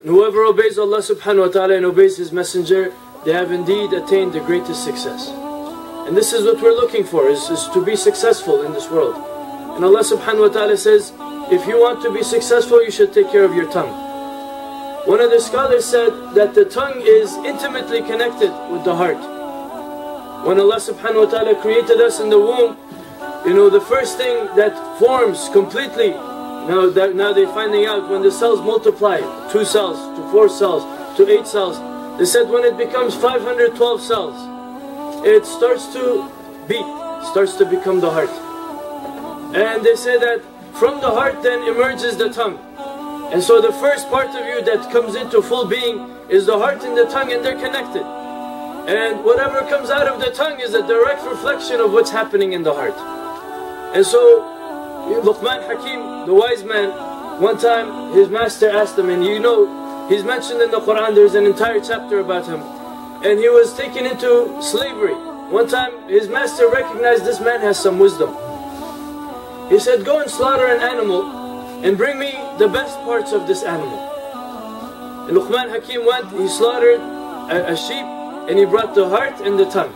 Whoever obeys Allah subhanahu wa ta'ala and obeys His Messenger, they have indeed attained the greatest success. And this is what we're looking for, is to be successful in this world. And Allah subhanahu wa ta'ala says, if you want to be successful, you should take care of your tongue. One of the scholars said that the tongue is intimately connected with the heart. When Allah subhanahu wa ta'ala created us in the womb, the first thing that forms completely, now they're finding out when the cells multiply, 2 cells to 4 cells to 8 cells, they said when it becomes 512 cells, it starts to beat, starts to become the heart. And they say that from the heart then emerges the tongue. And so the first part of you that comes into full being is the heart and the tongue, and they're connected. And whatever comes out of the tongue is a direct reflection of what's happening in the heart. And so Luqman Hakim, the wise man, one time his master asked him, and he's mentioned in the Quran, there's an entire chapter about him, and he was taken into slavery. One time his master recognized this man has some wisdom. He said, go and slaughter an animal and bring me the best parts of this animal. And Luqman Hakim went, he slaughtered a sheep, and he brought the heart and the tongue.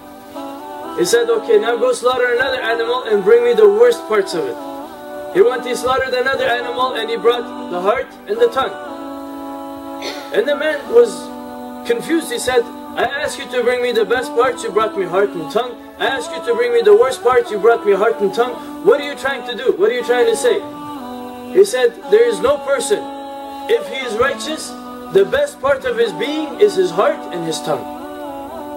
He said, okay, now go slaughter another animal and bring me the worst parts of it. He went, he slaughtered another animal, and he brought the heart and the tongue. And the man was confused. He said, I asked you to bring me the best parts, you brought me heart and tongue. I asked you to bring me the worst parts, you brought me heart and tongue. What are you trying to do? What are you trying to say? He said, there is no person, if he is righteous, the best part of his being is his heart and his tongue.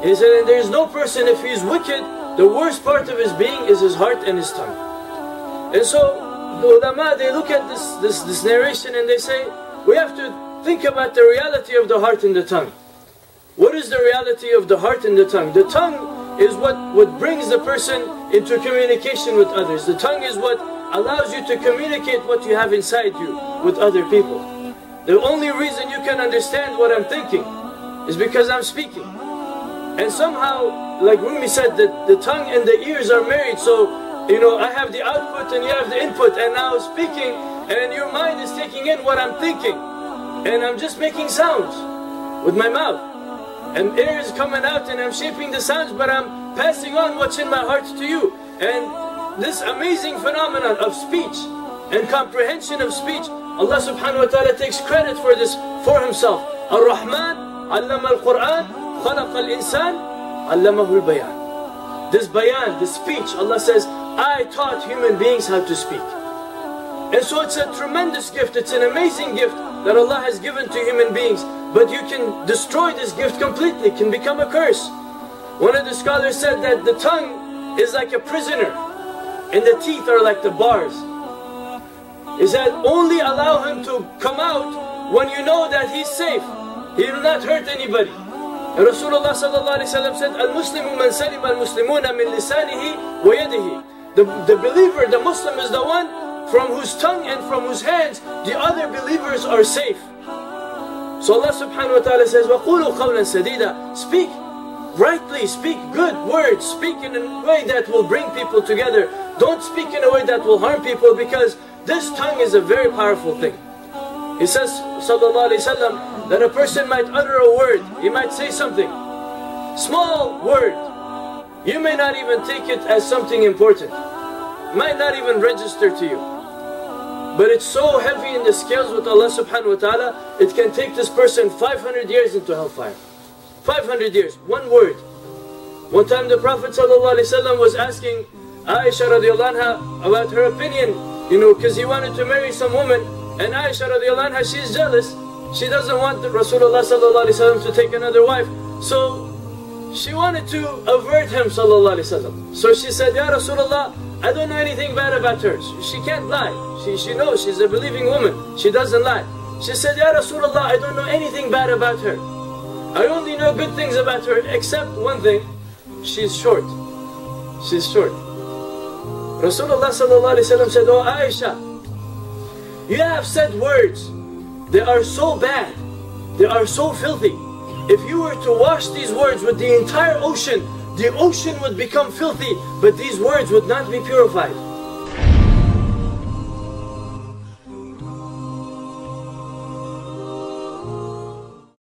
He said, and there is no person, if he is wicked, the worst part of his being is his heart and his tongue. And so the ulama, they look at this narration and they say, we have to think about the reality of the heart and the tongue. What is the reality of the heart and the tongue? The tongue is what brings the person into communication with others. The tongue is what allows you to communicate what you have inside you with other people. The only reason you can understand what I'm thinking is because I'm speaking. And somehow, like Rumi said, that the tongue and the ears are married. So, I have the output and you have the input, and now speaking, and your mind is taking in what I'm thinking. And I'm just making sounds with my mouth. And air is coming out and I'm shaping the sounds, but I'm passing on what's in my heart to you. And this amazing phenomenon of speech and comprehension of speech, Allah subhanahu wa ta'ala takes credit for this for Himself. Ar-Rahman, allama al-Quran, khalaqa al-insan, allamahu al-bayan. This bayan, this speech, Allah says, I taught human beings how to speak. And so it's a tremendous gift, it's an amazing gift that Allah has given to human beings. But you can destroy this gift completely, it can become a curse. One of the scholars said that the tongue is like a prisoner, and the teeth are like the bars. He said, only allow him to come out when you know that he's safe. He will not hurt anybody. And Rasulullah sallallahu alayhi wa sallam said, Al-Muslimu man salim al-Muslimuna min lisanihi wa yadihi. The believer, the Muslim is the one from whose tongue and from whose hands the other believers are safe. So Allah subhanahu wa ta'ala says, وَقُولُوا قَوْلًا سَدِيدًا. Speak rightly, speak good words, speak in a way that will bring people together. Don't speak in a way that will harm people, because this tongue is a very powerful thing. He says, sallallahu alayhi wa sallam, that a person might utter a word, he might say something, small word. You may not even take it as something important, might not even register to you. But it's so heavy in the scales with Allah subhanahu wa ta'ala, it can take this person 500 years into hellfire. 500 years, one word. One time the Prophet sallallahu alaihi wasallam was asking Aisha radiallahu anha about her opinion, because he wanted to marry some woman, and Aisha radiallahu anha, she's jealous. She doesn't want Rasulullah sallallahu alaihi wasallam to take another wife. So she wanted to avert him sallallahu alaihi wasallam. So she said, Ya Rasulullah, I don't know anything bad about her. She can't lie. She knows she's a believing woman. She doesn't lie. She said, Ya Rasulullah, I don't know anything bad about her. I only know good things about her, except one thing. She's short. She's short. Rasulullah sallallahu alaihi wasallam said, Oh Aisha, you have said words. They are so bad. They are so filthy. If you were to wash these words with the entire ocean, the ocean would become filthy, but these words would not be purified.